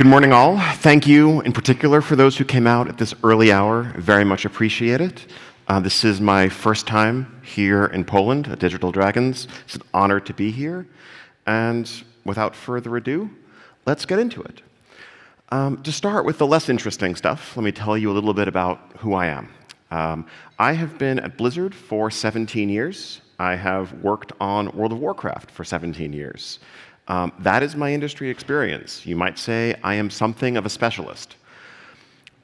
Good morning, all. Thank you, in particular, for those who came out at this early hour. Very much appreciate it. This is my first time here in Poland at Digital Dragons. It's an honor to be here. And without further ado, let's get into it. To start with the less interesting stuff, let me tell you a little bit about who I am. I have been at Blizzard for 17 years. I have worked on World of Warcraft for 17 years. That is my industry experience. You might say I am something of a specialist.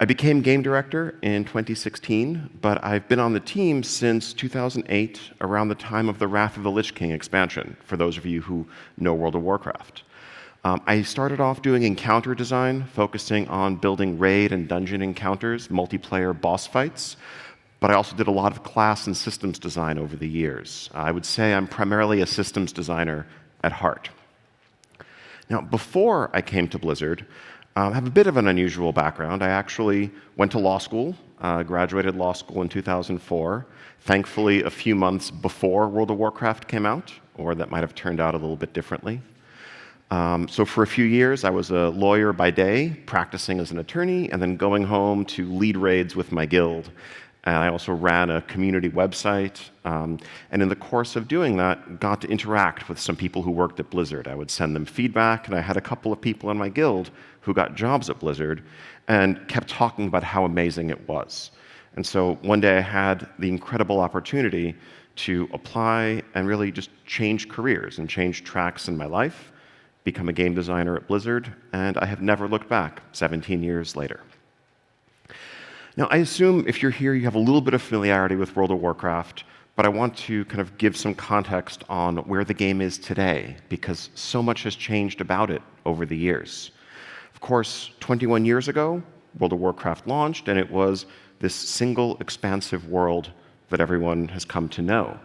I became game director in 2016, but I've been on the team since 2008, around the time of the Wrath of the Lich King expansion, for those of you who know World of Warcraft. I started off doing encounter design, focusing on building raid and dungeon encounters, multiplayer boss fights, but I also did a lot of class and systems design over the years. I would say I'm primarily a systems designer at heart. Now, before I came to Blizzard, I have a bit of an unusual background. I actually went to law school, graduated law school in 2004, thankfully a few months before World of Warcraft came out, or that might have turned out a little bit differently. So for a few years, I was a lawyer by day, practicing as an attorney, and then going home to lead raids with my guild. And I also ran a community website, and in the course of doing that, got to interact with some people who worked at Blizzard. I would send them feedback, and I had a couple of people in my guild who got jobs at Blizzard and kept talking about how amazing it was. And so one day I had the incredible opportunity to apply and really just change careers and change tracks in my life, become a game designer at Blizzard, and I have never looked back 17 years later. Now, I assume if you're here, you have a little bit of familiarity with World of Warcraft, but I want to kind of give some context on where the game is today, because so much has changed about it over the years. Of course, 21 years ago, World of Warcraft launched, and it was this single expansive world that everyone has come to know.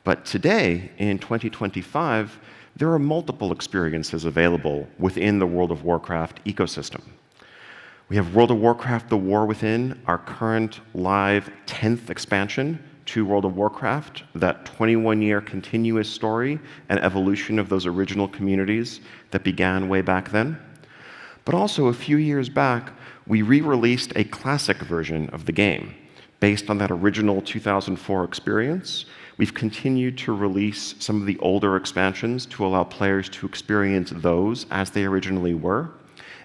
But today, in 2025, there are multiple experiences available within the World of Warcraft ecosystem. We have World of Warcraft: The War Within, our current live 10th expansion to World of Warcraft, that 21-year continuous story and evolution of those original communities that began way back then. But also, a few years back, we re-released a classic version of the game. Based on that original 2004 experience, we've continued to release some of the older expansions to allow players to experience those as they originally were.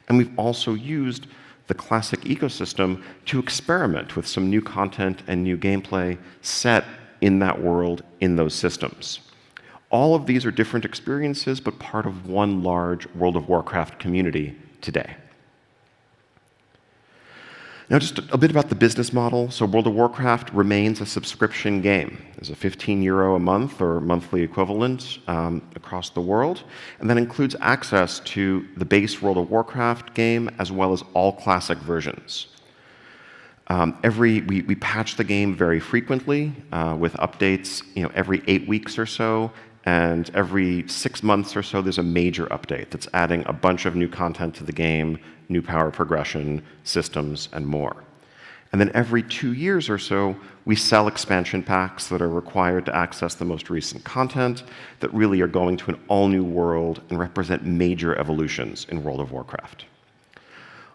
And we've also used the classic ecosystem to experiment with some new content and new gameplay set in that world, in those systems. All of these are different experiences, but part of one large World of Warcraft community today. Now, just a bit about the business model. So World of Warcraft remains a subscription game. There's a €15 a month or monthly equivalent across the world, and that includes access to the base World of Warcraft game as well as all classic versions. We patch the game very frequently with updates every 8 weeks or so, and every 6 months or so there's a major update that's adding a bunch of new content to the game, new power progression, systems, and more. And then every 2 years or so, we sell expansion packs that are required to access the most recent content that really are going to an all-new world and represent major evolutions in World of Warcraft.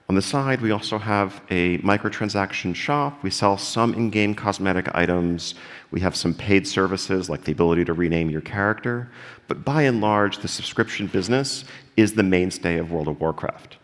On the side, we also have a microtransaction shop. We sell some in-game cosmetic items. We have some paid services, like the ability to rename your character. But by and large, the subscription business is the mainstay of World of Warcraft.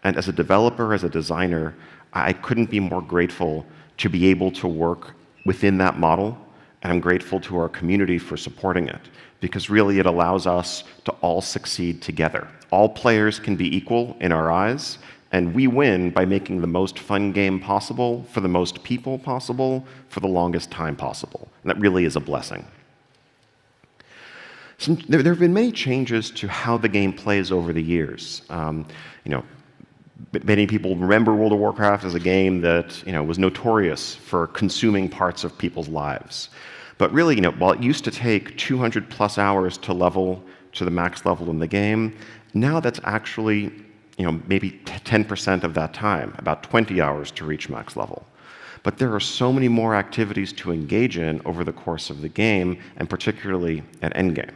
And as a developer, as a designer, I couldn't be more grateful to be able to work within that model, and I'm grateful to our community for supporting it, because really it allows us to all succeed together. All players can be equal in our eyes, and we win by making the most fun game possible for the most people possible for the longest time possible. And that really is a blessing. So there have been many changes to how the game plays over the years. Many people remember World of Warcraft as a game that was notorious for consuming parts of people's lives. But really, while it used to take 200 plus hours to level to the max level in the game, now that's actually maybe 10% of that time, about 20 hours to reach max level. But there are so many more activities to engage in over the course of the game, and particularly at endgame.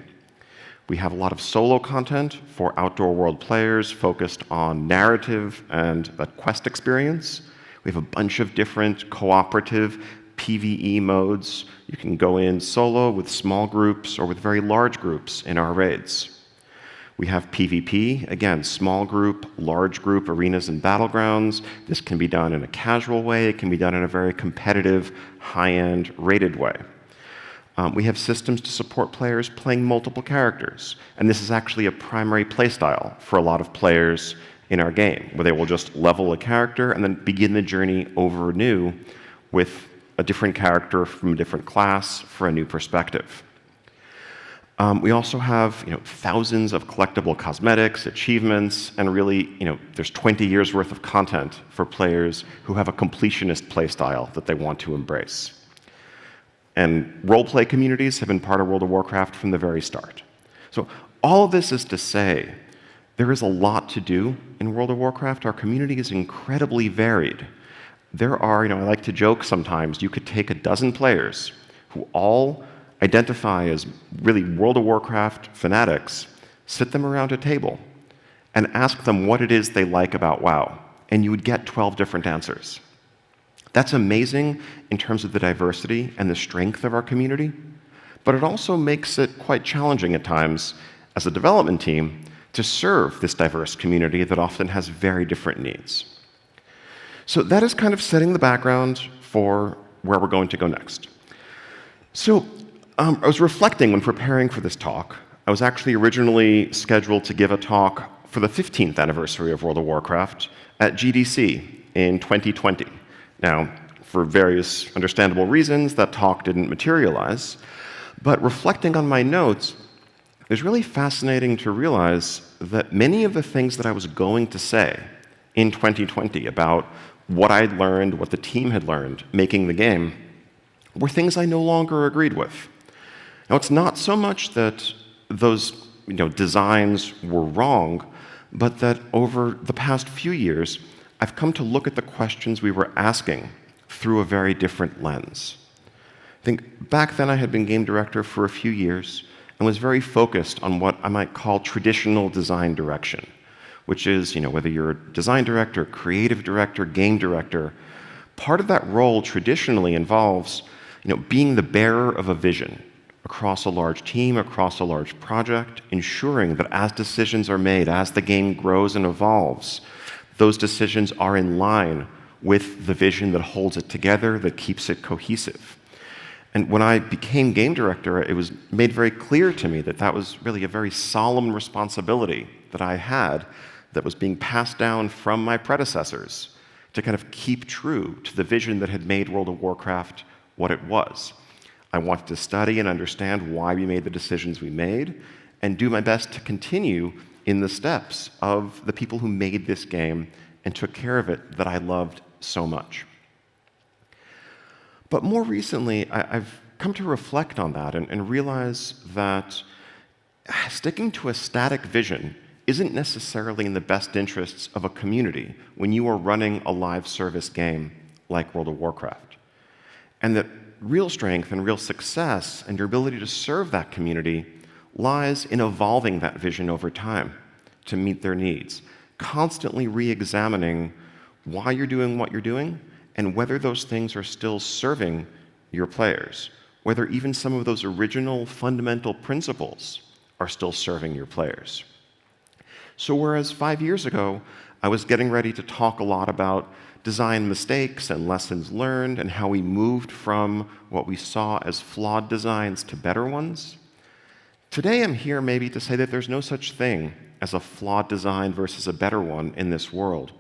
We have a lot of solo content for outdoor world players focused on narrative and that quest experience. We have a bunch of different cooperative PvE modes. You can go in solo with small groups or with very large groups in our raids. We have PvP, again, small group, large group arenas and battlegrounds. This can be done in a casual way. It can be done in a very competitive, high-end, rated way. We have systems to support players playing multiple characters. And this is actually a primary playstyle for a lot of players in our game, where they will just level a character and then begin the journey over anew with a different character from a different class for a new perspective. We also have thousands of collectible cosmetics, achievements, and really there's 20 years worth of content for players who have a completionist playstyle that they want to embrace. And role-play communities have been part of World of Warcraft from the very start. So all of this is to say there is a lot to do in World of Warcraft. Our community is incredibly varied. There are, I like to joke sometimes, you could take a dozen players who all identify as really World of Warcraft fanatics, sit them around a table, and ask them what it is they like about WoW, and you would get 12 different answers. That's amazing in terms of the diversity and the strength of our community, but it also makes it quite challenging at times as a development team to serve this diverse community that often has very different needs. So that is kind of setting the background for where we're going to go next. So I was reflecting when preparing for this talk. I was actually originally scheduled to give a talk for the 15th anniversary of World of Warcraft at GDC in 2020. Now, for various understandable reasons, that talk didn't materialize. But reflecting on my notes, it was really fascinating to realize that many of the things that I was going to say in 2020 about what I'd learned, what the team had learned making the game, were things I no longer agreed with. Now, it's not so much that those designs were wrong, but that over the past few years, I've come to look at the questions we were asking through a very different lens. I think back then I had been game director for a few years and was very focused on what I might call traditional design direction, which is, whether you're a design director, creative director, game director, part of that role traditionally involves, being the bearer of a vision across a large team, across a large project, ensuring that as decisions are made, as the game grows and evolves, those decisions are in line with the vision that holds it together, that keeps it cohesive. And when I became game director, it was made very clear to me that that was really a very solemn responsibility that I had that was being passed down from my predecessors to kind of keep true to the vision that had made World of Warcraft what it was. I wanted to study and understand why we made the decisions we made and do my best to continue in the steps of the people who made this game and took care of it that I loved so much. But more recently, I've come to reflect on that and realize that sticking to a static vision isn't necessarily in the best interests of a community when you are running a live service game like World of Warcraft. And that real strength and real success and your ability to serve that community lies in evolving that vision over time to meet their needs, constantly re-examining why you're doing what you're doing and whether those things are still serving your players, whether even some of those original fundamental principles are still serving your players. So whereas 5 years ago, I was getting ready to talk a lot about design mistakes and lessons learned and how we moved from what we saw as flawed designs to better ones, today I'm here maybe to say that there's no such thing as a flawed design versus a better one in this world,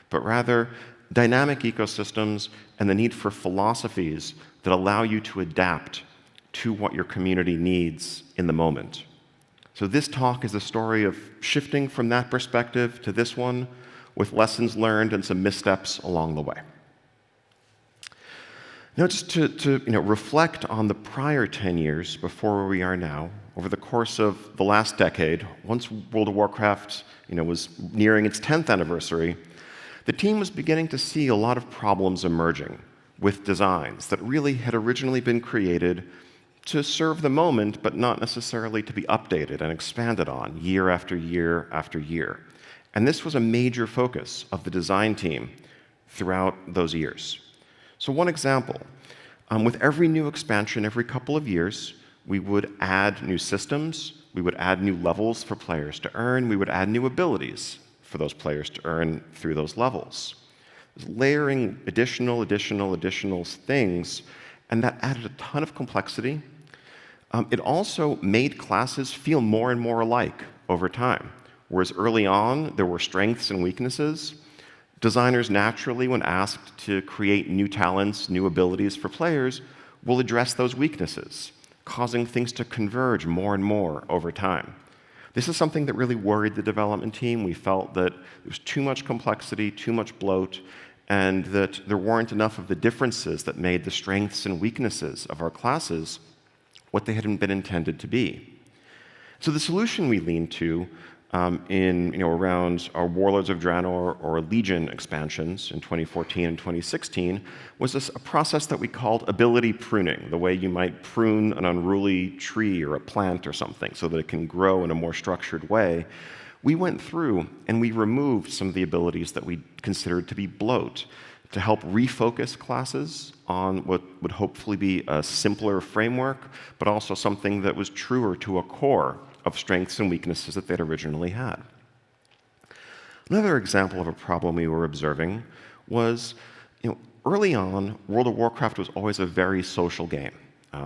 but rather dynamic ecosystems and the need for philosophies that allow you to adapt to what your community needs in the moment. So this talk is a story of shifting from that perspective to this one with lessons learned and some missteps along the way. Now, just to reflect on the prior 10 years before where we are now, over the course of the last decade, once World of Warcraft was nearing its 10th anniversary, the team was beginning to see a lot of problems emerging with designs that really had originally been created to serve the moment, but not necessarily to be updated and expanded on year after year after year. And this was a major focus of the design team throughout those years. So one example, with every new expansion, every couple of years, we would add new systems, we would add new levels for players to earn, we would add new abilities for those players to earn through those levels. Layering additional things, and that added a ton of complexity. It also made classes feel more and more alike over time. Whereas early on, there were strengths and weaknesses, designers naturally, when asked to create new talents, new abilities for players, will address those weaknesses, causing things to converge more and more over time. This is something that really worried the development team. We felt that there was too much complexity, too much bloat, and that there weren't enough of the differences that made the strengths and weaknesses of our classes what they had been intended to be. So the solution we leaned to around our Warlords of Draenor or Legion expansions in 2014 and 2016 was a process that we called ability pruning, the way you might prune an unruly tree or a plant or something so that it can grow in a more structured way. We went through and we removed some of the abilities that we considered to be bloat to help refocus classes on what would hopefully be a simpler framework, but also something that was truer to a core of strengths and weaknesses that they'd originally had. Another example of a problem we were observing was, early on, World of Warcraft was always a very social game.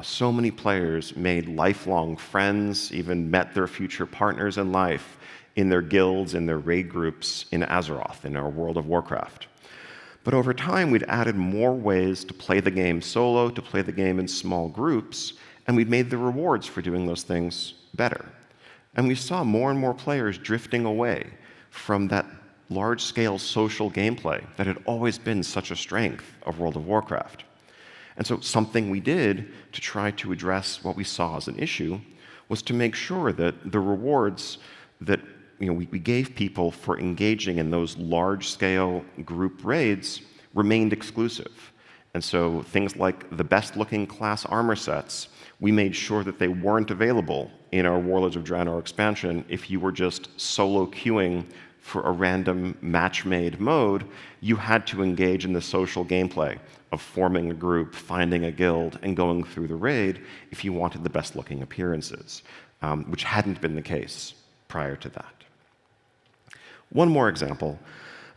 So many players made lifelong friends, even met their future partners in life in their guilds, in their raid groups in Azeroth, in our World of Warcraft. But over time, we'd added more ways to play the game solo, to play the game in small groups, and we'd made the rewards for doing those things better. And we saw more and more players drifting away from that large-scale social gameplay that had always been such a strength of World of Warcraft. And so something we did to try to address what we saw as an issue was to make sure that the rewards that we gave people for engaging in those large-scale group raids remained exclusive. And so things like the best-looking class armor sets, we made sure that they weren't available in our Warlords of Draenor expansion if you were just solo queuing for a random match-made mode. You had to engage in the social gameplay of forming a group, finding a guild, and going through the raid if you wanted the best-looking appearances, which hadn't been the case prior to that. One more example.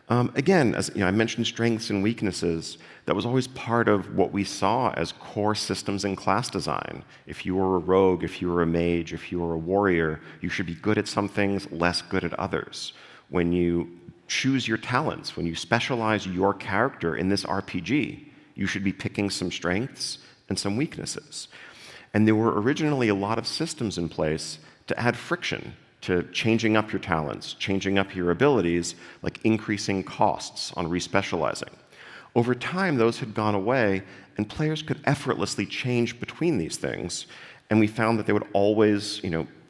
Again, as I mentioned strengths and weaknesses, that was always part of what we saw as core systems in class design. If you were a rogue, if you were a mage, if you were a warrior, you should be good at some things, less good at others. When you choose your talents, when you specialize your character in this RPG, you should be picking some strengths and some weaknesses. And there were originally a lot of systems in place to add friction to changing up your talents, changing up your abilities, like increasing costs on respecializing. Over time, those had gone away, and players could effortlessly change between these things, and we found that they would always,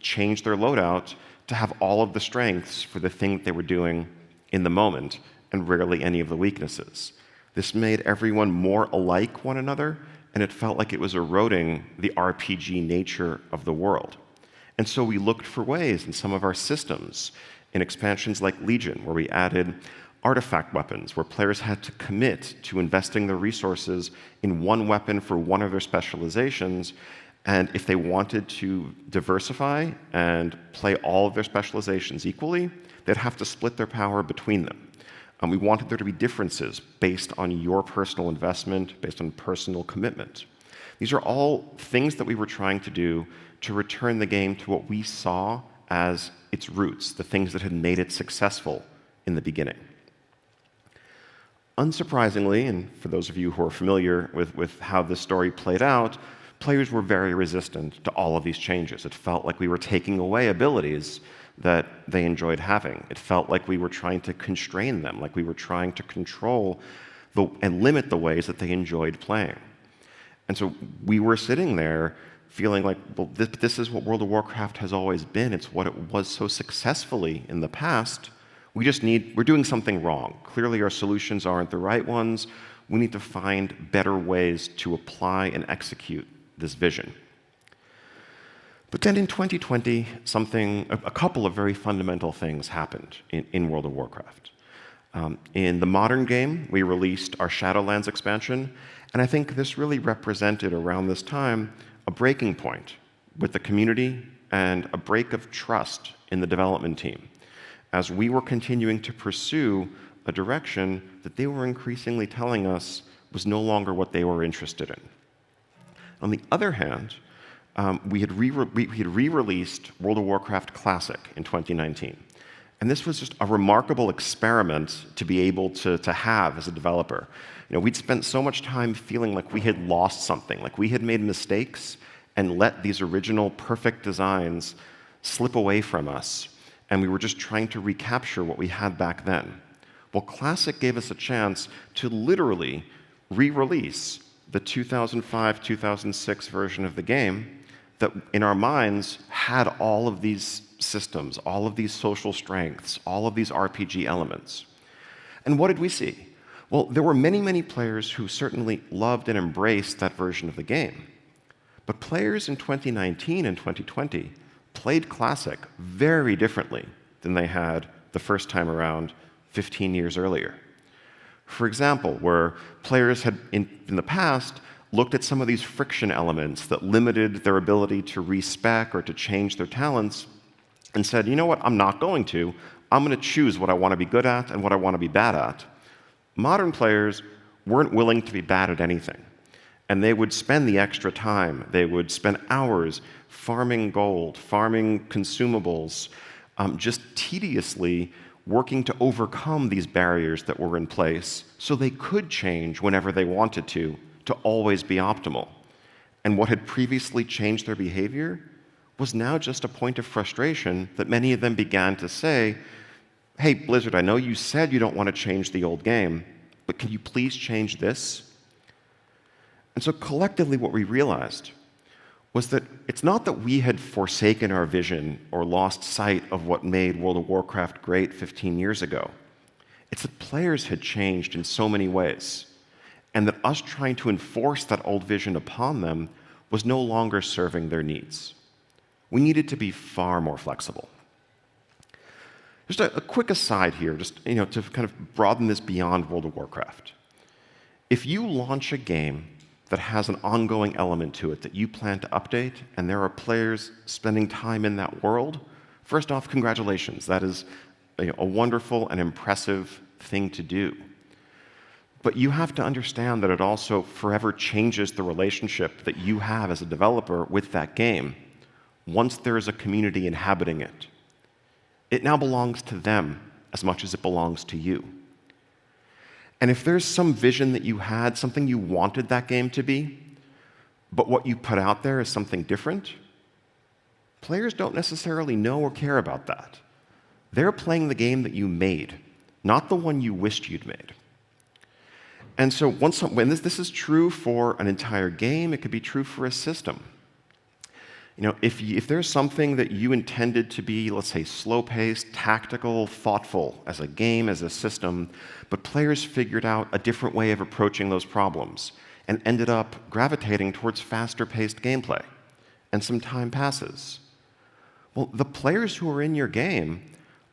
change their loadout to have all of the strengths for the thing that they were doing in the moment, and rarely any of the weaknesses. This made everyone more alike one another, and it felt like it was eroding the RPG nature of the world. And so we looked for ways in some of our systems, in expansions like Legion, where we added artifact weapons, where players had to commit to investing their resources in one weapon for one of their specializations, and if they wanted to diversify and play all of their specializations equally, they'd have to split their power between them. We wanted there to be differences based on your personal investment, based on personal commitment. These are all things that we were trying to do to return the game to what we saw as its roots, the things that had made it successful in the beginning. Unsurprisingly, and for those of you who are familiar with how this story played out, players were very resistant to all of these changes. It felt like we were taking away abilities that they enjoyed having. It felt like we were trying to constrain them, like we were trying to control and limit the ways that they enjoyed playing. And so we were sitting there feeling like, well, this is what World of Warcraft has always been. It's what it was so successfully in the past. We're doing something wrong. Clearly our solutions aren't the right ones. We need to find better ways to apply and execute this vision. But then in 2020, a couple of very fundamental things happened in World of Warcraft. In the modern game, we released our Shadowlands expansion, and I think this really represented, around this time, a breaking point with the community and a break of trust in the development team, as we were continuing to pursue a direction that they were increasingly telling us was no longer what they were interested in. On the other hand, we had re-released World of Warcraft Classic in 2019. And this was just a remarkable experiment to be able to have as a developer. We'd spent so much time feeling like we had lost something, like we had made mistakes and let these original perfect designs slip away from us. And we were just trying to recapture what we had back then. Well, Classic gave us a chance to literally re-release the 2005-2006 version of the game that, in our minds, had all of these systems, all of these social strengths, all of these RPG elements. And what did we see? Well, there were many, many players who certainly loved and embraced that version of the game. But players in 2019 and 2020 played Classic very differently than they had the first time around 15 years earlier. For example, where players had, in the past, looked at some of these friction elements that limited their ability to respec or to change their talents and said, you know what, I'm not going to. I'm going to choose what I want to be good at and what I want to be bad at. Modern players weren't willing to be bad at anything. And they would spend the extra time. They would spend hours farming gold, farming consumables, just tediously working to overcome these barriers that were in place so they could change whenever they wanted to always be optimal. And what had previously changed their behavior was now just a point of frustration that many of them began to say, hey, Blizzard, I know you said you don't want to change the old game, but can you please change this? And so collectively what we realized was that it's not that we had forsaken our vision or lost sight of what made World of Warcraft great 15 years ago. It's that players had changed in so many ways, and that us trying to enforce that old vision upon them was no longer serving their needs. We needed to be far more flexible. Just a quick aside here, just to kind of broaden this beyond World of Warcraft. If you launch a game that has an ongoing element to it that you plan to update, and there are players spending time in that world, first off, congratulations. That is a wonderful and impressive thing to do. But you have to understand that it also forever changes the relationship that you have as a developer with that game once there is a community inhabiting it. It now belongs to them as much as it belongs to you. And if there's some vision that you had, something you wanted that game to be, but what you put out there is something different, players don't necessarily know or care about that. They're playing the game that you made, not the one you wished you'd made. And so when this is true for an entire game, it could be true for a system. If there's something that you intended to be, let's say, slow-paced, tactical, thoughtful as a game, as a system, but players figured out a different way of approaching those problems and ended up gravitating towards faster-paced gameplay, and some time passes. Well, the players who are in your game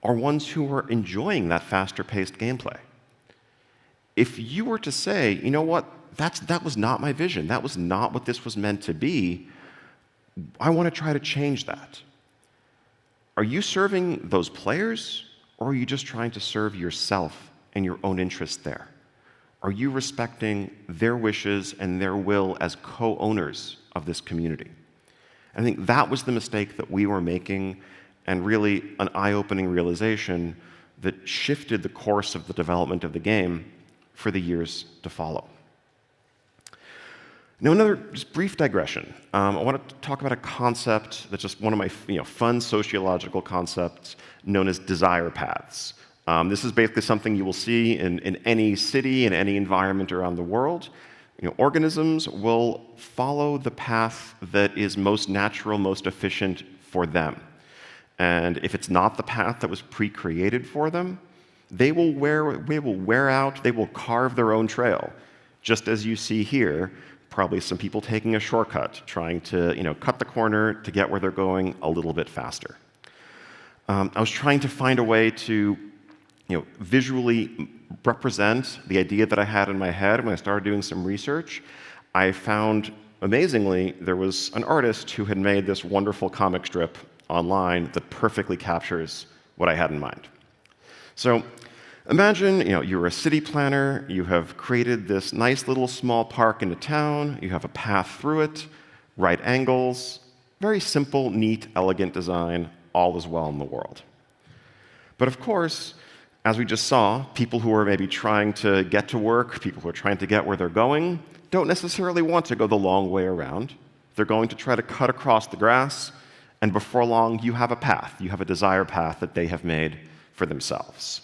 are ones who are enjoying that faster-paced gameplay. If you were to say, you know what, that was not my vision, that was not what this was meant to be, I want to try to change that. Are you serving those players, or are you just trying to serve yourself and your own interest there? Are you respecting their wishes and their will as co-owners of this community? I think that was the mistake that we were making, and really an eye-opening realization that shifted the course of the development of the game for the years to follow. Now, another just brief digression. I want to talk about a concept that's just one of my fun sociological concepts known as desire paths. This is basically something you will see in any city, in any environment around the world. Organisms will follow the path that is most natural, most efficient for them. And if it's not the path that was pre-created for them, they will wear out, they will carve their own trail, just as you see here. probably some people taking a shortcut, trying to cut the corner to get where they're going a little bit faster. I was trying to find a way to visually represent the idea that I had in my head when I started doing some research. I found, amazingly, there was an artist who had made this wonderful comic strip online that perfectly captures what I had in mind. So imagine you're a city planner, you have created this nice little small park in a town, you have a path through it, right angles, very simple, neat, elegant design, all is well in the world. But of course, as we just saw, people who are maybe trying to get to work, people who are trying to get where they're going, don't necessarily want to go the long way around. They're going to try to cut across the grass, and before long, you have a path. You have a desired path that they have made for themselves.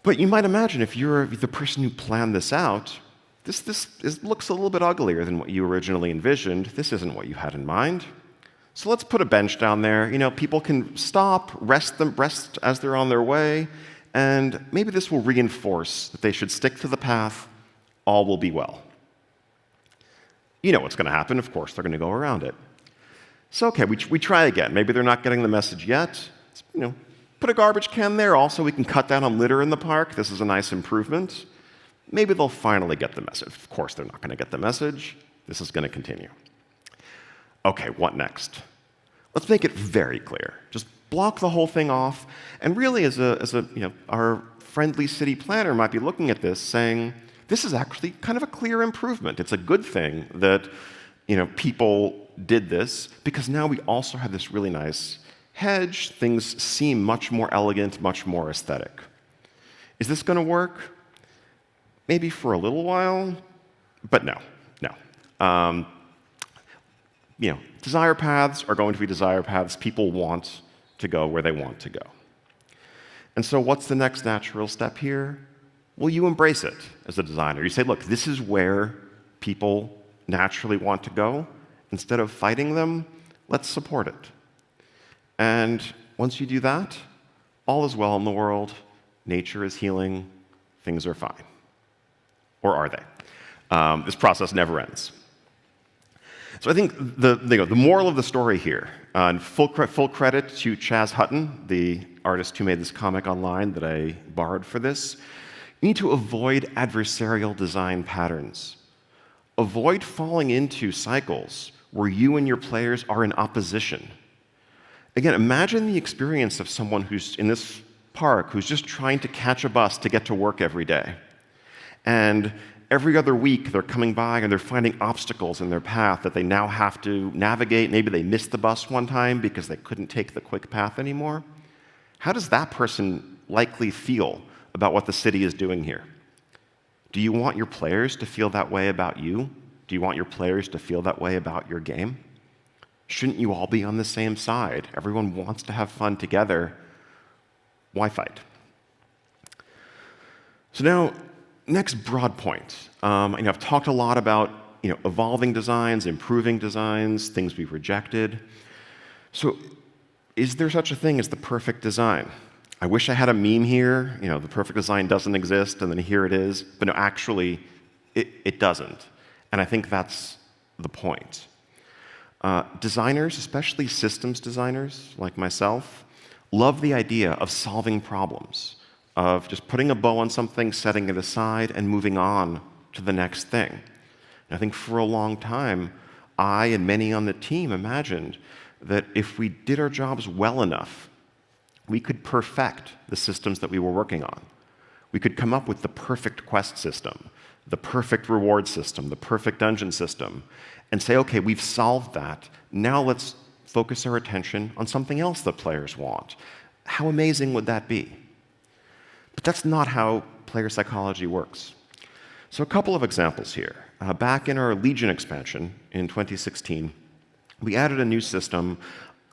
But you might imagine if you're the person who planned this out, this looks a little bit uglier than what you originally envisioned. This isn't what you had in mind. So let's put a bench down there. People can stop, rest as they're on their way, and maybe this will reinforce that they should stick to the path. All will be well. You know what's going to happen. Of course, they're going to go around it. So okay, we try again. Maybe they're not getting the message yet. Put a garbage can there. Also, we can cut down on litter in the park. This is a nice improvement. Maybe they'll finally get the message. Of course, they're not going to get the message. This is going to continue. Okay, what next? Let's make it very clear. Just block the whole thing off. And really, our friendly city planner might be looking at this saying, this is actually kind of a clear improvement. It's a good thing that people did this, because now we also have this really nice hedge. Things seem much more elegant, much more aesthetic. Is this going to work? Maybe for a little while, but no. Desire paths are going to be desire paths. People want to go where they want to go. And so what's the next natural step here? Well, you embrace it as a designer. You say, look, this is where people naturally want to go. Instead of fighting them, let's support it. And once you do that, all is well in the world. Nature is healing. Things are fine. Or are they? This process never ends. So I think the moral of the story here, and full credit to Chaz Hutton, the artist who made this comic online that I borrowed for this, you need to avoid adversarial design patterns. Avoid falling into cycles where you and your players are in opposition. Again, imagine the experience of someone who's in this park who's just trying to catch a bus to get to work every day. And every other week, they're coming by and they're finding obstacles in their path that they now have to navigate. Maybe they missed the bus one time because they couldn't take the quick path anymore. How does that person likely feel about what the city is doing here? Do you want your players to feel that way about you? Do you want your players to feel that way about your game? Shouldn't you all be on the same side? Everyone wants to have fun together. Why fight? So now, next broad point. I've talked a lot about evolving designs, improving designs, things we've rejected. So is there such a thing as the perfect design? I wish I had a meme here. The perfect design doesn't exist, and then here it is. But no, actually, it doesn't. And I think that's the point. Designers, especially systems designers like myself, love the idea of solving problems, of just putting a bow on something, setting it aside, and moving on to the next thing. And I think for a long time, I and many on the team imagined that if we did our jobs well enough, we could perfect the systems that we were working on. We could come up with the perfect quest system, the perfect reward system, the perfect dungeon system, and say, okay, we've solved that. Now let's focus our attention on something else that players want. How amazing would that be? But that's not how player psychology works. So a couple of examples here. Back in our Legion expansion in 2016, we added a new system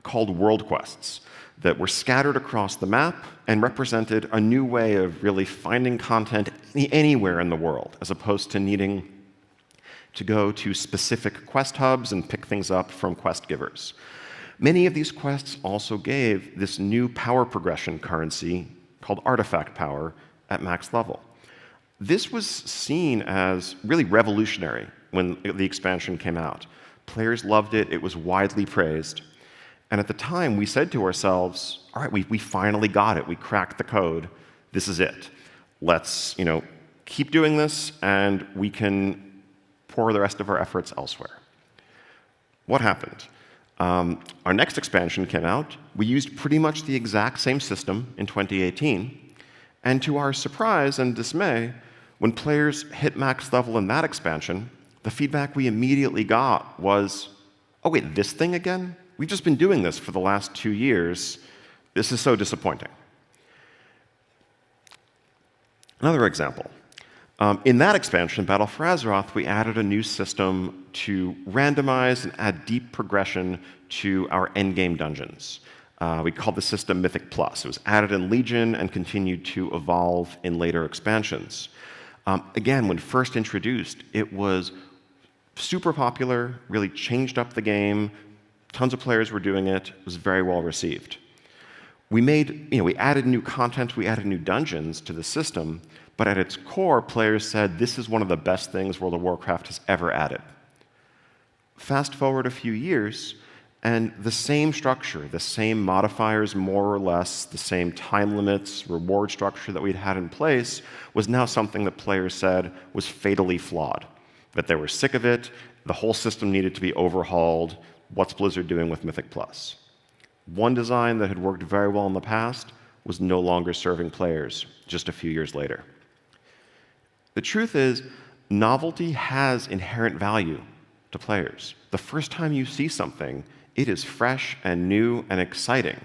called world quests that were scattered across the map and represented a new way of really finding content anywhere in the world, as opposed to needing to go to specific quest hubs and pick things up from quest givers. Many of these quests also gave this new power progression currency called artifact power at max level. This was seen as really revolutionary when the expansion came out. Players loved it. It was widely praised. And at the time, we said to ourselves, all right, we finally got it. We cracked the code. This is it. Let's keep doing this, and we can pour the rest of our efforts elsewhere. What happened? Our next expansion came out. We used pretty much the exact same system in 2018. And to our surprise and dismay, when players hit max level in that expansion, the feedback we immediately got was, oh, wait, this thing again? We've just been doing this for the last 2 years. This is so disappointing. Another example. In that expansion, Battle for Azeroth, we added a new system to randomize and add deep progression to our endgame dungeons. We called the system Mythic Plus. It was added in Legion and continued to evolve in later expansions. Again, when first introduced, it was super popular, really changed up the game. Tons of players were doing it. It was very well received. We added new content, we added new dungeons to the system, but at its core, players said this is one of the best things World of Warcraft has ever added. Fast forward a few years, and the same structure, the same modifiers more or less, the same time limits, reward structure that we'd had in place was now something that players said was fatally flawed, that they were sick of it, the whole system needed to be overhauled. What's Blizzard doing with Mythic Plus? One design that had worked very well in the past was no longer serving players just a few years later. The truth is, novelty has inherent value to players. The first time you see something, it is fresh and new and exciting.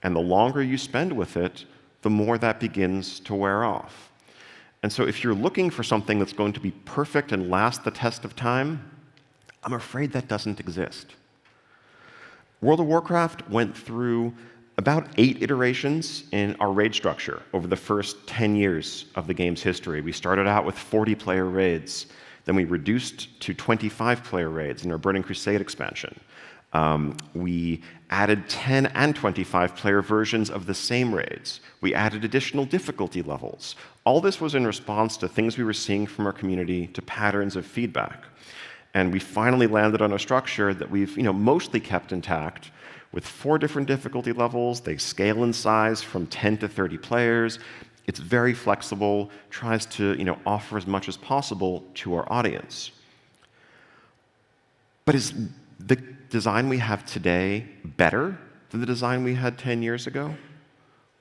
And the longer you spend with it, the more that begins to wear off. And so if you're looking for something that's going to be perfect and last the test of time, I'm afraid that doesn't exist. World of Warcraft went through about 8 iterations in our raid structure over the first 10 years of the game's history. We started out with 40-player raids. Then we reduced to 25-player raids in our Burning Crusade expansion. We added 10 and 25-player versions of the same raids. We added additional difficulty levels. All this was in response to things we were seeing from our community, to patterns of feedback. And we finally landed on a structure that we've mostly kept intact, with 4 different difficulty levels. They scale in size from 10 to 30 players. It's very flexible, tries to offer as much as possible to our audience. But is the design we have today better than the design we had 10 years ago?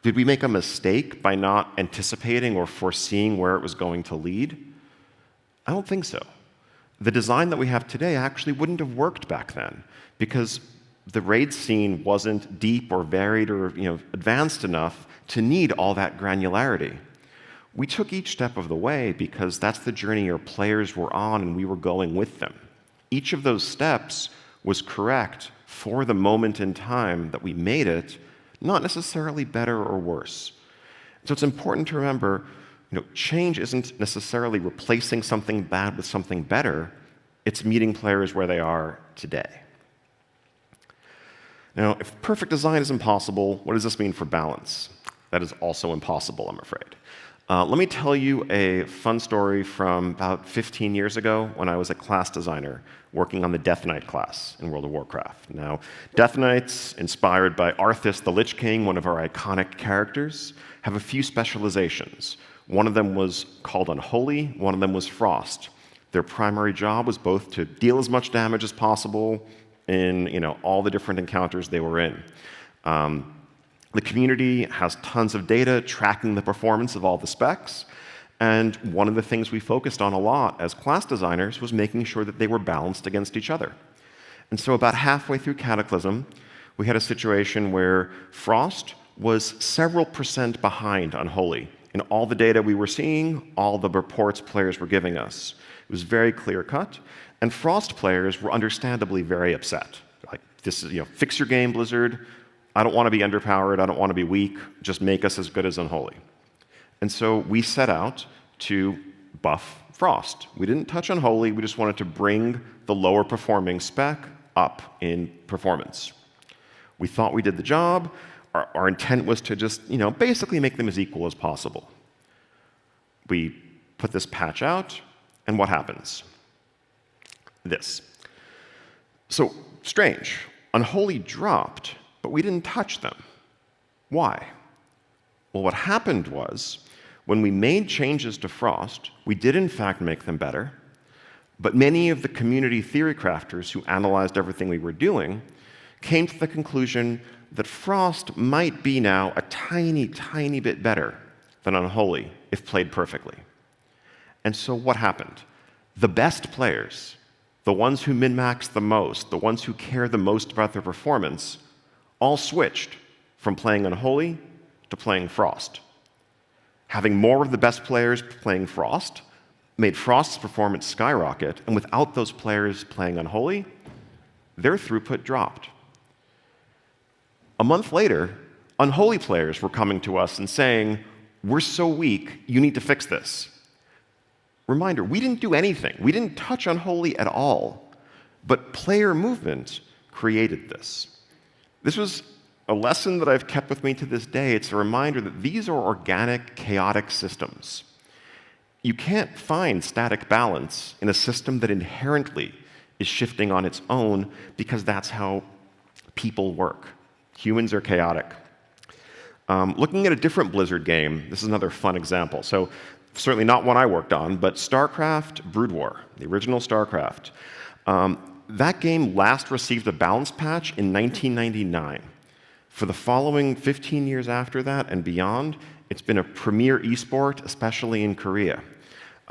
Did we make a mistake by not anticipating or foreseeing where it was going to lead? I don't think so. The design that we have today actually wouldn't have worked back then, because the raid scene wasn't deep or varied or advanced enough to need all that granularity. We took each step of the way because that's the journey our players were on, and we were going with them. Each of those steps was correct for the moment in time that we made it, not necessarily better or worse. So it's important to remember, change isn't necessarily replacing something bad with something better. It's meeting players where they are today. Now, if perfect design is impossible, what does this mean for balance? That is also impossible, I'm afraid. Let me tell you a fun story from about 15 years ago when I was a class designer working on the Death Knight class in World of Warcraft. Now, Death Knights, inspired by Arthas the Lich King, one of our iconic characters, have a few specializations. One of them was called Unholy, one of them was Frost. Their primary job was both to deal as much damage as possible in all the different encounters they were in. The community has tons of data tracking the performance of all the specs, and one of the things we focused on a lot as class designers was making sure that they were balanced against each other. And so about halfway through Cataclysm, we had a situation where Frost was several percent behind Unholy in all the data we were seeing, all the reports players were giving us. It was very clear-cut, and Frost players were understandably very upset. Like, this is, fix your game, Blizzard. I don't want to be underpowered. I don't want to be weak. Just make us as good as Unholy. And so we set out to buff Frost. We didn't touch Unholy. We just wanted to bring the lower performing spec up in performance. We thought we did the job. Our intent was to just, basically make them as equal as possible. We put this patch out, and what happens? This. So, strange. Unholy dropped, but we didn't touch them. Why? Well, what happened was, when we made changes to Frost, we did in fact make them better, but many of the community theory crafters who analyzed everything we were doing came to the conclusion that Frost might be now a tiny, tiny bit better than Unholy if played perfectly. And so what happened? The best players, the ones who min-max the most, the ones who care the most about their performance, all switched from playing Unholy to playing Frost. Having more of the best players playing Frost made Frost's performance skyrocket, and without those players playing Unholy, their throughput dropped. A month later, Unholy players were coming to us and saying, "We're so weak, you need to fix this." Reminder, we didn't do anything. We didn't touch Unholy at all. But player movement created this. This was a lesson that I've kept with me to this day. It's a reminder that these are organic, chaotic systems. You can't find static balance in a system that inherently is shifting on its own, because that's how people work. Humans are chaotic. Looking at a different Blizzard game, this is another fun example. So, certainly not one I worked on, but StarCraft Brood War, the original StarCraft. That game last received a balance patch in 1999. For the following 15 years after that and beyond, it's been a premier esport, especially in Korea.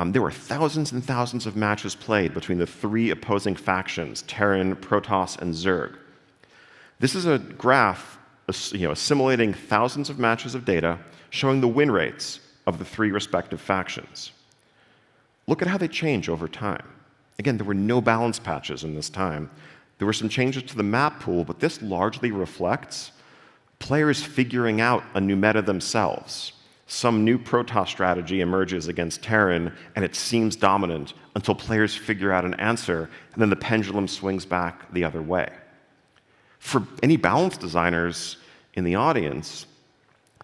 There were thousands and thousands of matches played between the three opposing factions, Terran, Protoss, and Zerg. This is a graph assimilating thousands of matches of data, showing the win rates of the three respective factions. Look at how they change over time. Again, there were no balance patches in this time. There were some changes to the map pool, but this largely reflects players figuring out a new meta themselves. Some new Protoss strategy emerges against Terran, and it seems dominant until players figure out an answer, and then the pendulum swings back the other way. For any balance designers in the audience,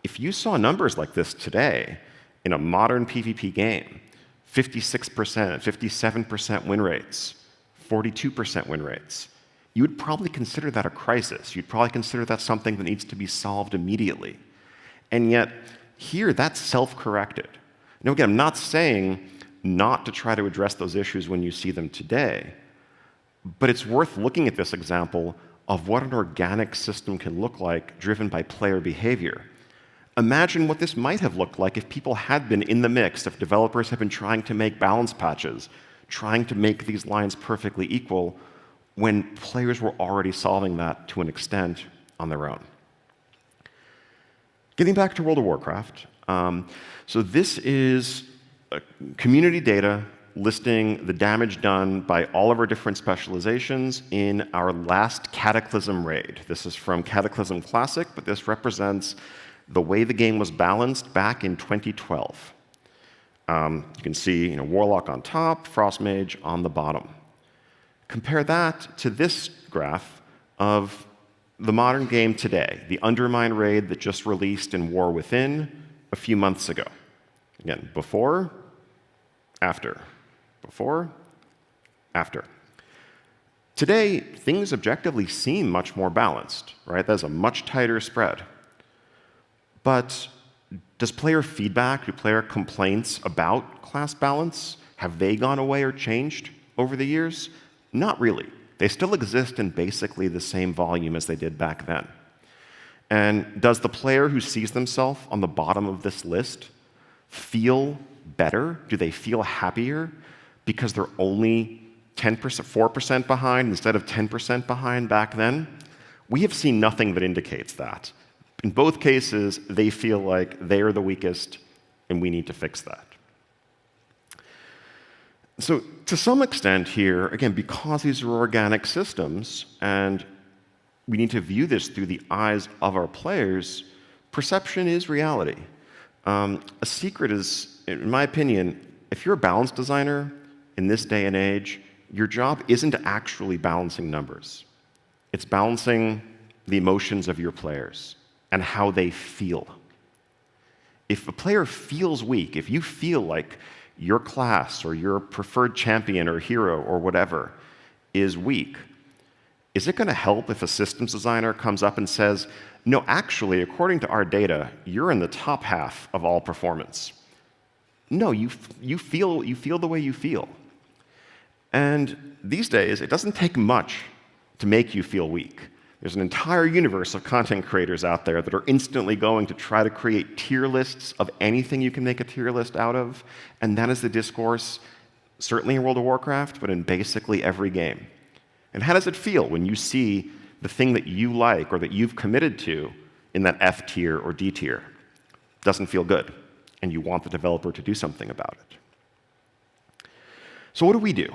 if you saw numbers like this today in a modern PvP game, 56%, 57% win rates, 42% win rates, you would probably consider that a crisis. You'd probably consider that something that needs to be solved immediately. And yet, here, that's self-corrected. Now, again, I'm not saying not to try to address those issues when you see them today, but it's worth looking at this example of what an organic system can look like driven by player behavior. Imagine what this might have looked like if people had been in the mix, if developers had been trying to make balance patches, trying to make these lines perfectly equal, when players were already solving that to an extent on their own. Getting back to World of Warcraft, so this is community data listing the damage done by all of our different specializations in our last Cataclysm raid. This is from Cataclysm Classic, but this represents the way the game was balanced back in 2012. You can see Warlock on top, Frost Mage on the bottom. Compare that to this graph of the modern game today, the Undermine raid that just released in War Within a few months ago. Again, before, after. Before, after. Today, things objectively seem much more balanced, right? There's a much tighter spread. But does player feedback, do player complaints about class balance, have they gone away or changed over the years? Not really. They still exist in basically the same volume as they did back then. And does the player who sees themselves on the bottom of this list feel better? Do they feel happier because they're only 10%, 4% behind instead of 10% behind back then? We have seen nothing that indicates that. In both cases, they feel like they are the weakest, and we need to fix that. So to some extent here, again, because these are organic systems, and we need to view this through the eyes of our players, perception is reality. A secret is, in my opinion, if you're a balance designer in this day and age, your job isn't actually balancing numbers. It's balancing the emotions of your players and how they feel. If a player feels weak, if you feel like your class or your preferred champion or hero or whatever is weak, is it going to help if a systems designer comes up and says, no, actually, according to our data, you're in the top half of all performance? No, you feel the way you feel. And these days, it doesn't take much to make you feel weak. There's an entire universe of content creators out there that are instantly going to try to create tier lists of anything you can make a tier list out of, and that is the discourse, certainly in World of Warcraft, but in basically every game. And how does it feel when you see the thing that you like or that you've committed to in that F tier or D tier? Doesn't feel good, and you want the developer to do something about it. So what do?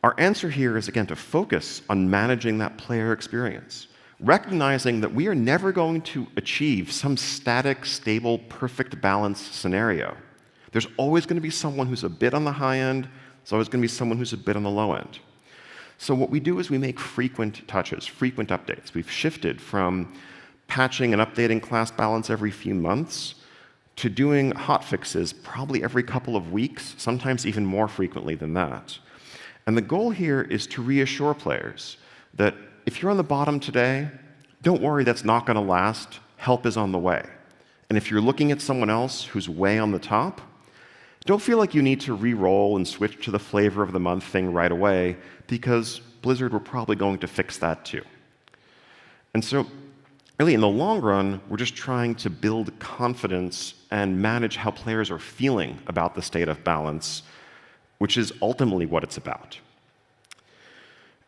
Our answer here is, again, to focus on managing that player experience, recognizing that we are never going to achieve some static, stable, perfect balance scenario. There's always going to be someone who's a bit on the high end. There's always going to be someone who's a bit on the low end. So what we do is we make frequent touches, frequent updates. We've shifted from patching and updating class balance every few months to doing hotfixes probably every couple of weeks, sometimes even more frequently than that. And the goal here is to reassure players that if you're on the bottom today, don't worry, that's not going to last. Help is on the way. And if you're looking at someone else who's way on the top, don't feel like you need to re-roll and switch to the flavor of the month thing right away, because Blizzard were probably going to fix that too. And so, really, in the long run, we're just trying to build confidence and manage how players are feeling about the state of balance, which is ultimately what it's about.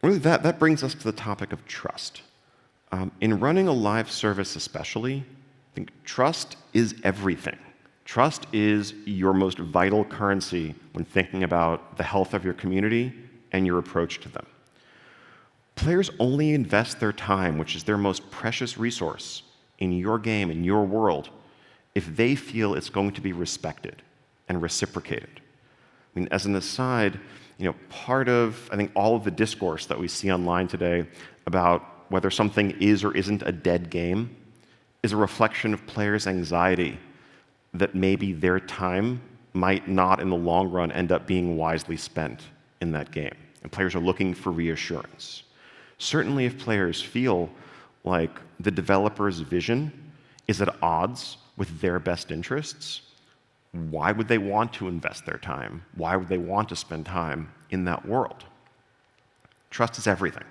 Really, that brings us to the topic of trust. In running a live service especially, I think trust is everything. Trust is your most vital currency when thinking about the health of your community and your approach to them. Players only invest their time, which is their most precious resource, in your game, in your world, if they feel it's going to be respected and reciprocated. I mean, as an aside, part of, I think, all of the discourse that we see online today about whether something is or isn't a dead game is a reflection of players' anxiety that maybe their time might not, in the long run, end up being wisely spent in that game. And players are looking for reassurance. Certainly, if players feel like the developer's vision is at odds with their best interests, why would they want to invest their time? Why would they want to spend time in that world? Trust is everything.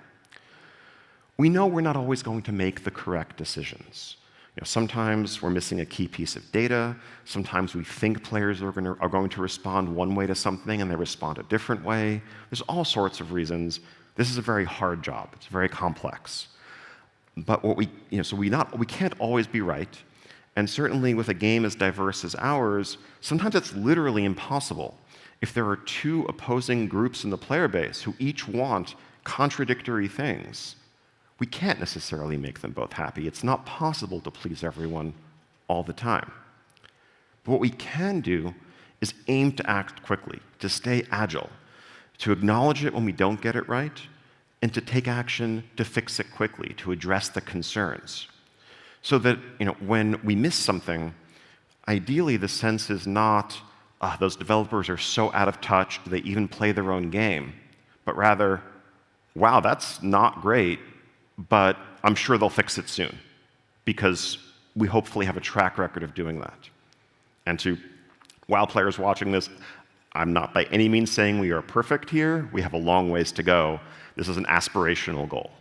We know we're not always going to make the correct decisions. Sometimes we're missing a key piece of data. Sometimes we think players are going to respond one way to something and they respond a different way. There's all sorts of reasons. This is a very hard job. It's very complex. But we can't always be right. And certainly with a game as diverse as ours, sometimes it's literally impossible. If there are two opposing groups in the player base who each want contradictory things, we can't necessarily make them both happy. It's not possible to please everyone all the time. But what we can do is aim to act quickly, to stay agile, to acknowledge it when we don't get it right, and to take action to fix it quickly, to address the concerns. So that when we miss something, ideally the sense is not, those developers are so out of touch, do they even play their own game? But rather, wow, that's not great, but I'm sure they'll fix it soon, because we hopefully have a track record of doing that. And to WoW players watching this, I'm not by any means saying we are perfect here. We have a long ways to go. This is an aspirational goal.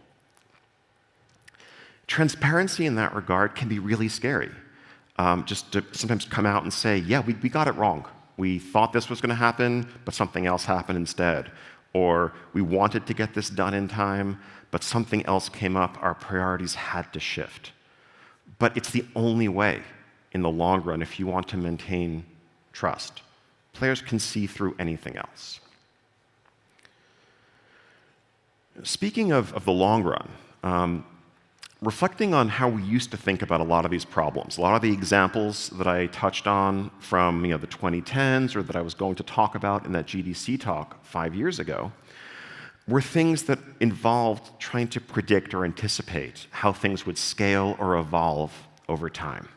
Transparency in that regard can be really scary. Just to sometimes come out and say, yeah, we got it wrong. We thought this was going to happen, but something else happened instead. Or we wanted to get this done in time, but something else came up. Our priorities had to shift. But it's the only way in the long run if you want to maintain trust. Players can see through anything else. Speaking of the long run, reflecting on how we used to think about a lot of these problems, a lot of the examples that I touched on from the 2010s or that I was going to talk about in that GDC talk 5 years ago, were things that involved trying to predict or anticipate how things would scale or evolve over time.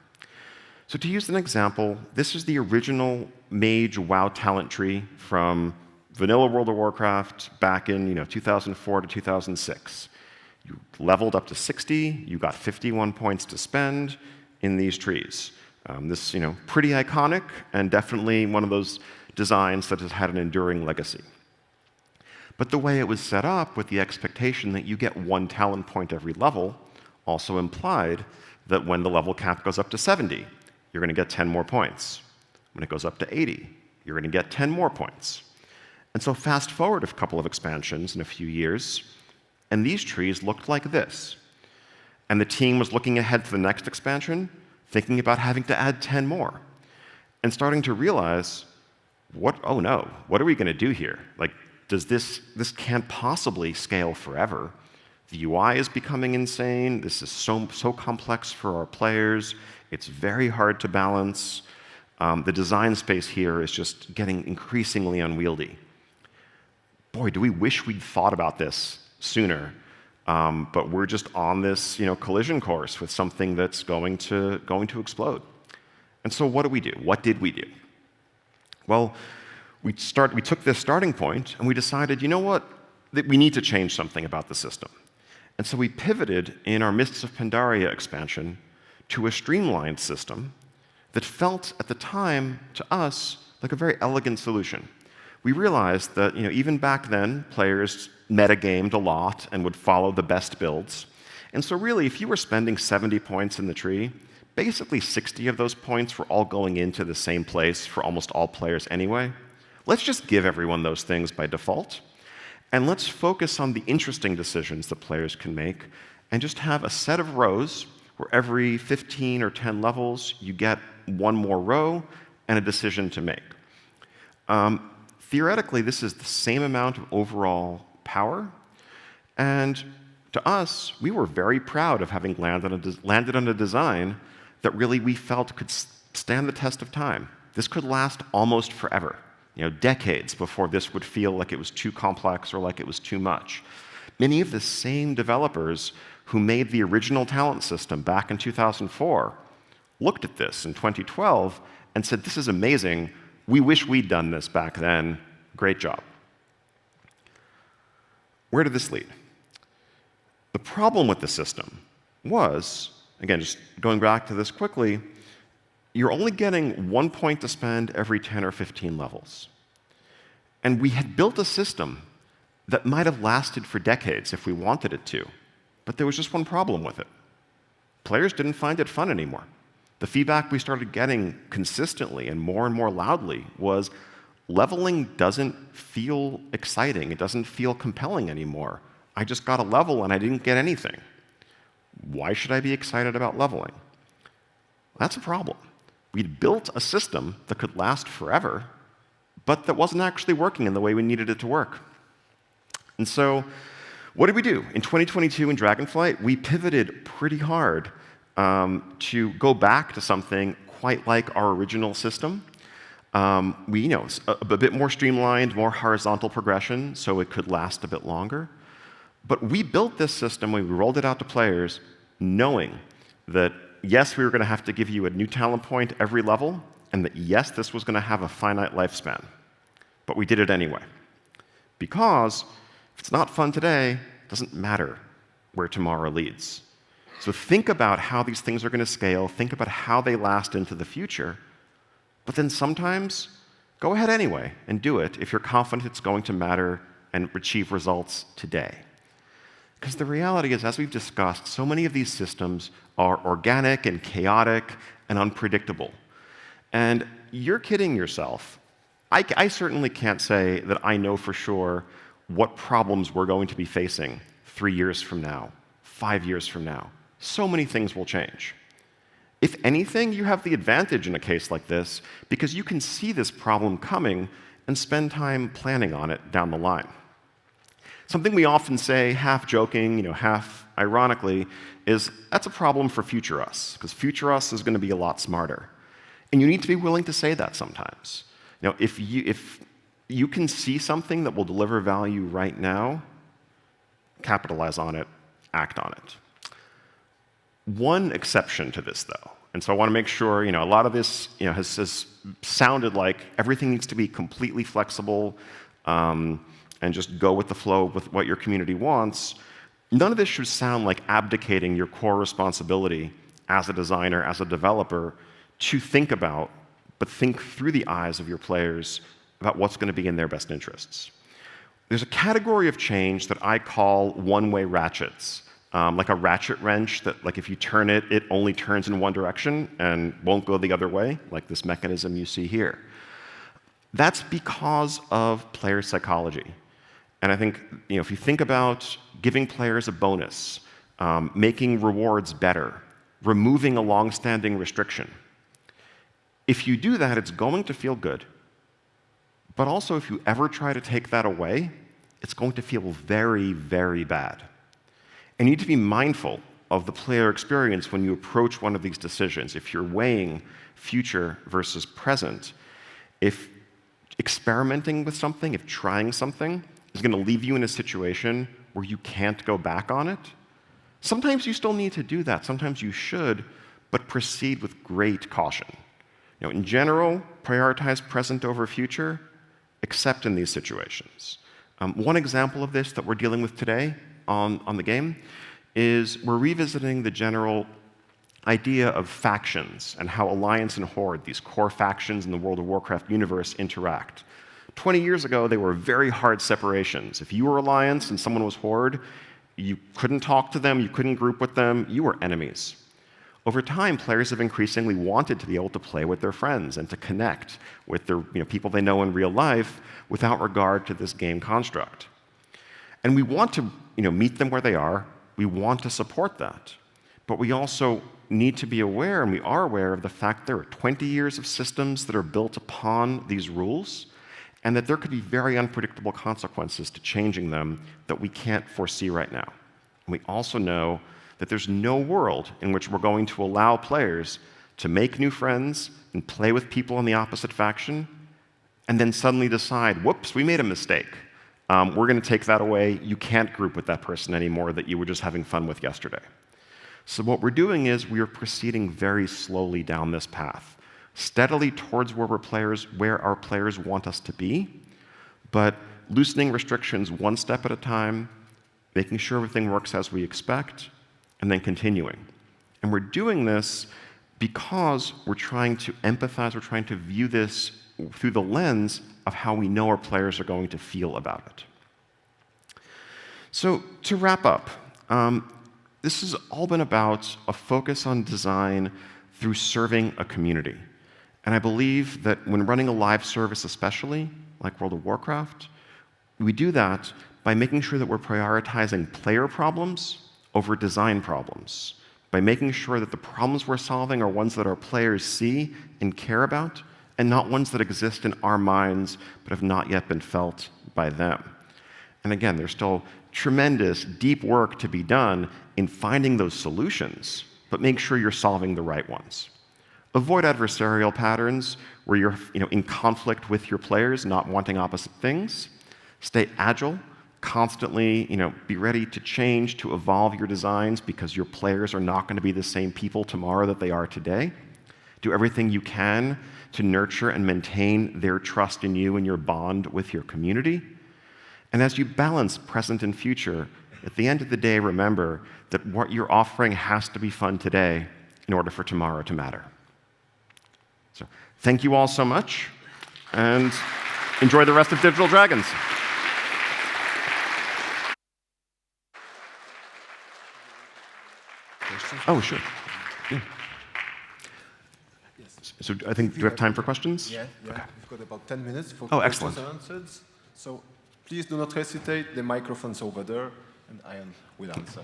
So to use an example, this is the original mage WoW talent tree from vanilla World of Warcraft back in 2004 to 2006. You leveled up to 60, you got 51 points to spend in these trees. This pretty iconic and definitely one of those designs that has had an enduring legacy. But the way it was set up with the expectation that you get 1 talent point every level also implied that when the level cap goes up to 70, you're going to get 10 more points. When it goes up to 80, you're going to get 10 more points. And so fast forward a couple of expansions in a few years, and these trees looked like this. And the team was looking ahead to the next expansion, thinking about having to add 10 more, and starting to realize, oh no, what are we going to do here? Like, this can't possibly scale forever. The UI is becoming insane. This is so complex for our players. It's very hard to balance. The design space here is just getting increasingly unwieldy. Boy, do we wish we'd thought about this sooner. But we're just on this collision course with something that's going to explode. And so what do we do? What did we do? Well, we took this starting point and we decided, that we need to change something about the system. And so we pivoted in our Mists of Pandaria expansion to a streamlined system that felt at the time to us like a very elegant solution. We realized that even back then, players metagamed a lot and would follow the best builds. And so really, if you were spending 70 points in the tree, basically 60 of those points were all going into the same place for almost all players anyway. Let's just give everyone those things by default, and let's focus on the interesting decisions that players can make, and just have a set of rows where every 15 or 10 levels, you get 1 more row and a decision to make. Theoretically, this is the same amount of overall power, and to us, we were very proud of having landed on a design that really we felt could stand the test of time. This could last almost forever, decades before this would feel like it was too complex or like it was too much. Many of the same developers who made the original talent system back in 2004 looked at this in 2012 and said, this is amazing. We wish we'd done this back then. Great job. Where did this lead? The problem with the system was, again, just going back to this quickly, you're only getting 1 point to spend every 10 or 15 levels. And we had built a system that might have lasted for decades if we wanted it to, but there was just one problem with it. Players didn't find it fun anymore. The feedback we started getting consistently and more loudly was leveling doesn't feel exciting. It doesn't feel compelling anymore. I just got a level and I didn't get anything. Why should I be excited about leveling? That's a problem. We'd built a system that could last forever, but that wasn't actually working in the way we needed it to work. And so what did we do? In 2022 in Dragonflight, we pivoted pretty hard to go back to something quite like our original system. A bit more streamlined, more horizontal progression, so it could last a bit longer. But we built this system when we rolled it out to players, knowing that, yes, we were going to have to give you a new talent point every level, and that, yes, this was going to have a finite lifespan. But we did it anyway. Because if it's not fun today, it doesn't matter where tomorrow leads. So think about how these things are going to scale. Think about how they last into the future. But then sometimes, go ahead anyway and do it if you're confident it's going to matter and achieve results today. Because the reality is, as we've discussed, so many of these systems are organic and chaotic and unpredictable. And you're kidding yourself. I certainly can't say that I know for sure what problems we're going to be facing 3 years from now, 5 years from now. So many things will change. If anything, you have the advantage in a case like this because you can see this problem coming and spend time planning on it down the line. Something we often say, half joking, half ironically, is that's a problem for future us, because future us is going to be a lot smarter. And you need to be willing to say that sometimes. If you can see something that will deliver value right now, capitalize on it, act on it. One exception to this, though, And so I want to make sure, a lot of this, has sounded like everything needs to be completely flexible and just go with the flow with what your community wants. None of this should sound like abdicating your core responsibility as a designer, as a developer, to think about, but think through the eyes of your players about what's going to be in their best interests. There's a category of change that I call one-way ratchets. Like a ratchet wrench that, like, if you turn it, it only turns in one direction and won't go the other way, like this mechanism you see here. That's because of player psychology. And I think, if you think about giving players a bonus, making rewards better, removing a long-standing restriction, if you do that, it's going to feel good. But also, if you ever try to take that away, it's going to feel very, very bad. And you need to be mindful of the player experience when you approach one of these decisions. If you're weighing future versus present, if experimenting with something, if trying something is going to leave you in a situation where you can't go back on it, sometimes you still need to do that. Sometimes you should, but proceed with great caution. In general, prioritize present over future, except in these situations. One example of this that we're dealing with today on the game is we're revisiting the general idea of factions and how Alliance and Horde, these core factions in the World of Warcraft universe, interact. 20 years ago, they were very hard separations. If you were Alliance and someone was Horde, you couldn't talk to them, you couldn't group with them, you were enemies. Over time, players have increasingly wanted to be able to play with their friends and to connect with their people they know in real life without regard to this game construct. And we want to meet them where they are. We want to support that. But we also need to be aware, and we are aware, of the fact there are 20 years of systems that are built upon these rules, and that there could be very unpredictable consequences to changing them that we can't foresee right now. And we also know that there's no world in which we're going to allow players to make new friends and play with people in the opposite faction, and then suddenly decide, whoops, we made a mistake. We're going to take that away. You can't group with that person anymore that you were just having fun with yesterday. So what we're doing is we are proceeding very slowly down this path, steadily towards where our players want us to be, but loosening restrictions one step at a time, making sure everything works as we expect, and then continuing. And we're doing this because we're trying to empathize, we're trying to view this through the lens of how we know our players are going to feel about it. So to wrap up, this has all been about a focus on design through serving a community. And I believe that when running a live service especially, like World of Warcraft, we do that by making sure that we're prioritizing player problems over design problems, by making sure that the problems we're solving are ones that our players see and care about, and not ones that exist in our minds but have not yet been felt by them. And again, there's still tremendous, deep work to be done in finding those solutions, but make sure you're solving the right ones. Avoid adversarial patterns where you're in conflict with your players, not wanting opposite things. Stay agile. Constantly be ready to change, to evolve your designs, because your players are not going to be the same people tomorrow that they are today. Do everything you can to nurture and maintain their trust in you and your bond with your community. And as you balance present and future, at the end of the day, remember that what you're offering has to be fun today in order for tomorrow to matter. So thank you all so much, and enjoy the rest of Digital Dragons. Oh, sure. Yeah. Yes. So I think, do we have time for questions? Yeah. Okay. We've got about 10 minutes for questions questions and answers. So please do not hesitate. The microphone's over there, and Ian will answer.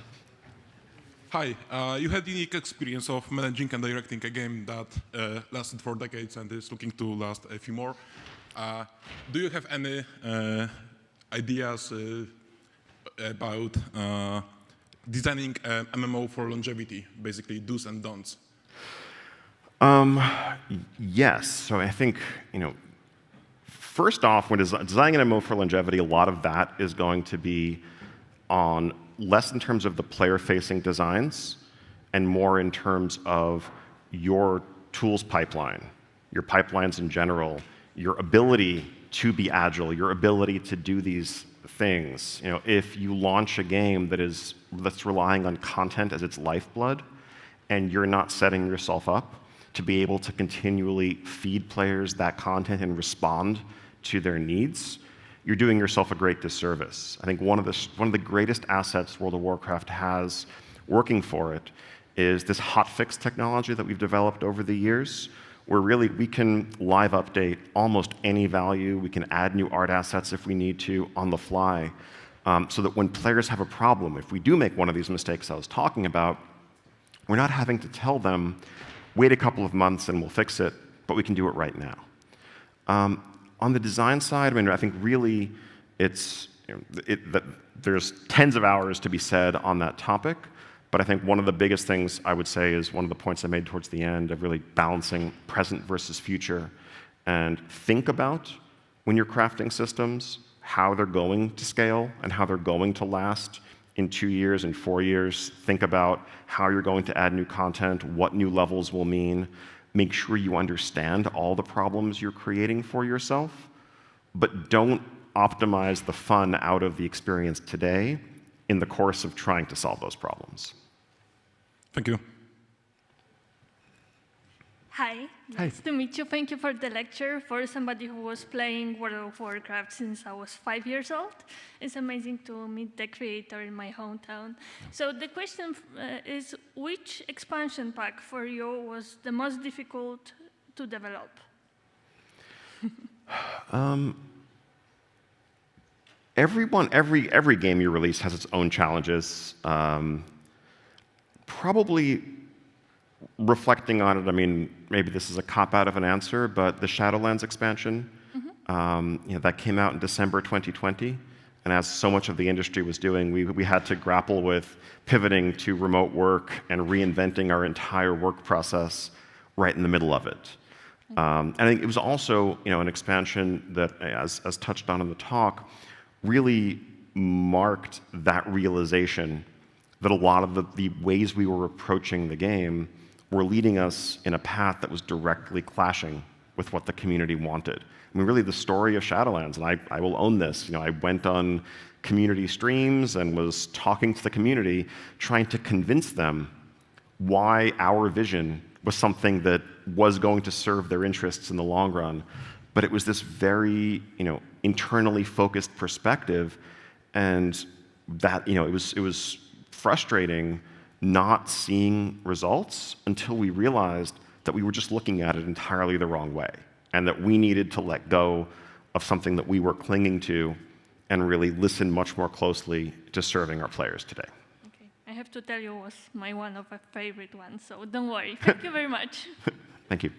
Hi. You had unique experience of managing and directing a game that lasted for decades and is looking to last a few more. Do you have any ideas about designing an MMO for longevity, basically do's and don'ts? Yes. So I think, first off, when designing an MMO for longevity, a lot of that is going to be on less in terms of the player-facing designs and more in terms of your tools pipeline, your pipelines in general, your ability to be agile, your ability to do these things. If you launch a game that's relying on content as its lifeblood, and you're not setting yourself up to be able to continually feed players that content and respond to their needs, you're doing yourself a great disservice. I think one of the greatest assets World of Warcraft has working for it is this hotfix technology that we've developed over the years, where really we can live update almost any value. We can add new art assets if we need to on the fly, so that when players have a problem, if we do make one of these mistakes I was talking about, we're not having to tell them, wait a couple of months and we'll fix it, but we can do it right now. On the design side, I think really there's tens of hours to be said on that topic, but I think one of the biggest things I would say is one of the points I made towards the end of really balancing present versus future, and think about, when you're crafting systems, how they're going to scale and how they're going to last in 2 years and 4 years. Think about how you're going to add new content, what new levels will mean. Make sure you understand all the problems you're creating for yourself, but don't optimize the fun out of the experience today in the course of trying to solve those problems. Thank you. Hi, nice to meet you. Thank you for the lecture. For somebody who was playing World of Warcraft since I was 5 years old, it's amazing to meet the creator in my hometown. So the question is, which expansion pack for you was the most difficult to develop? Every game you release has its own challenges. Probably reflecting on it, maybe this is a cop-out of an answer, but the Shadowlands expansion, that came out in December 2020, and as so much of the industry was doing, we had to grapple with pivoting to remote work and reinventing our entire work process right in the middle of it. And I think it was also an expansion that, as touched on in the talk, really marked that realization that a lot of the ways we were approaching the game were leading us in a path that was directly clashing with what the community wanted. Really the story of Shadowlands, and I will own this, I went on community streams and was talking to the community, trying to convince them why our vision was something that was going to serve their interests in the long run. But it was this very, internally focused perspective, and that, it was frustrating not seeing results until we realized that we were just looking at it entirely the wrong way, and that we needed to let go of something that we were clinging to and really listen much more closely to serving our players today. Okay, I have to tell you, it was one of my favorite ones, so don't worry. Thank you very much. Thank you.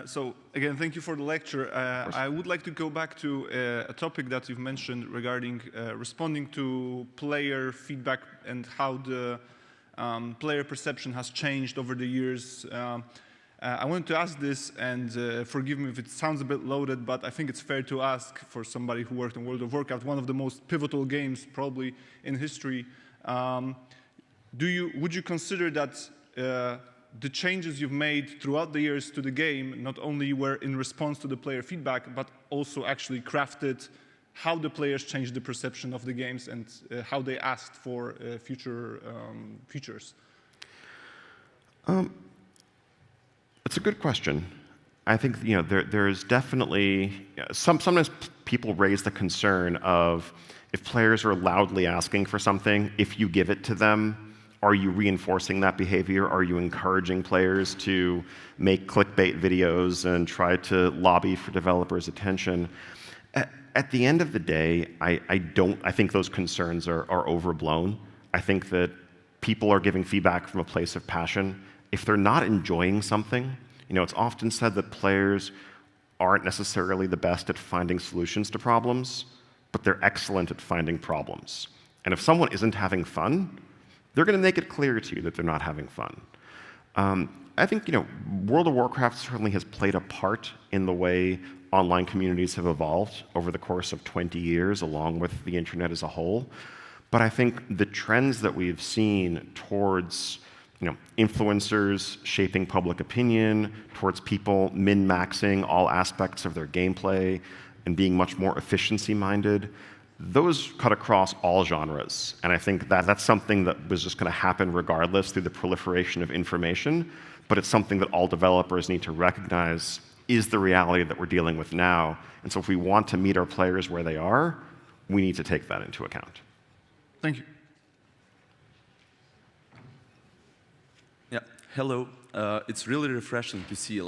So again, thank you for the lecture. I would like to go back to a topic that you've mentioned regarding responding to player feedback and how the player perception has changed over the years. I wanted to ask this, and forgive me if it sounds a bit loaded, but I think it's fair to ask for somebody who worked on World of Warcraft, one of the most pivotal games probably in history. Would you consider that the changes you've made throughout the years to the game not only were in response to the player feedback, but also actually crafted how the players changed the perception of the games and how they asked for future features? It's a good question. I think there's definitely sometimes people raise the concern of, if players are loudly asking for something, if you give it to them, are you reinforcing that behavior? Are you encouraging players to make clickbait videos and try to lobby for developers' attention? At the end of the day, I think those concerns are overblown. I think that people are giving feedback from a place of passion. If they're not enjoying something, it's often said that players aren't necessarily the best at finding solutions to problems, but they're excellent at finding problems. And if someone isn't having fun, they're going to make it clear to you that they're not having fun. I think World of Warcraft certainly has played a part in the way online communities have evolved over the course of 20 years, along with the internet as a whole. But I think the trends that we've seen towards influencers shaping public opinion, towards people min-maxing all aspects of their gameplay and being much more efficiency-minded. Those cut across all genres, and I think that that's something that was just going to happen regardless through the proliferation of information, but it's something that all developers need to recognize is the reality that we're dealing with now. And so if we want to meet our players where they are, we need to take that into account. Thank you. Yeah, hello. It's really refreshing to see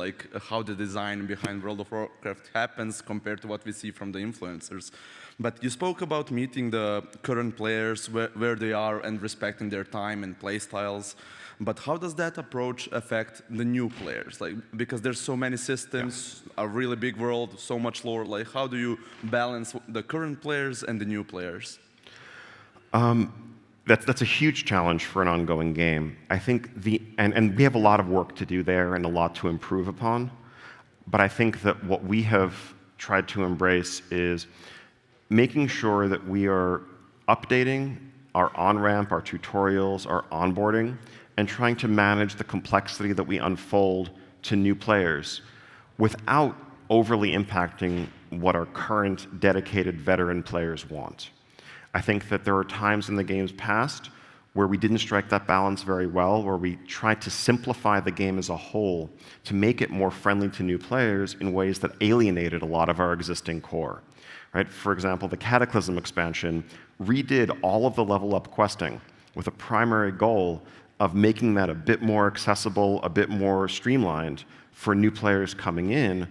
how the design behind World of Warcraft happens compared to what we see from the influencers. But you spoke about meeting the current players where they are and respecting their time and play styles. But how does that approach affect the new players? Because there's so many systems, a really big world, so much lore. How do you balance the current players and the new players? That's a huge challenge for an ongoing game. I think and we have a lot of work to do there and a lot to improve upon. But I think that what we have tried to embrace is making sure that we are updating our on-ramp, our tutorials, our onboarding, and trying to manage the complexity that we unfold to new players without overly impacting what our current dedicated veteran players want. I think that there are times in the game's past where we didn't strike that balance very well, where we tried to simplify the game as a whole to make it more friendly to new players in ways that alienated a lot of our existing core. Right? For example, the Cataclysm expansion redid all of the level-up questing with a primary goal of making that a bit more accessible, a bit more streamlined for new players coming in,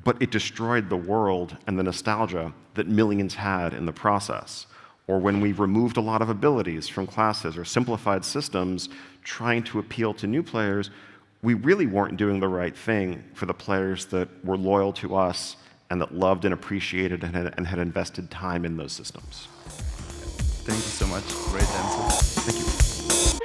but it destroyed the world and the nostalgia that millions had in the process. Or when we removed a lot of abilities from classes or simplified systems trying to appeal to new players, we really weren't doing the right thing for the players that were loyal to us and that loved and appreciated and had invested time in those systems. Thank you so much. Great answer. Thank you.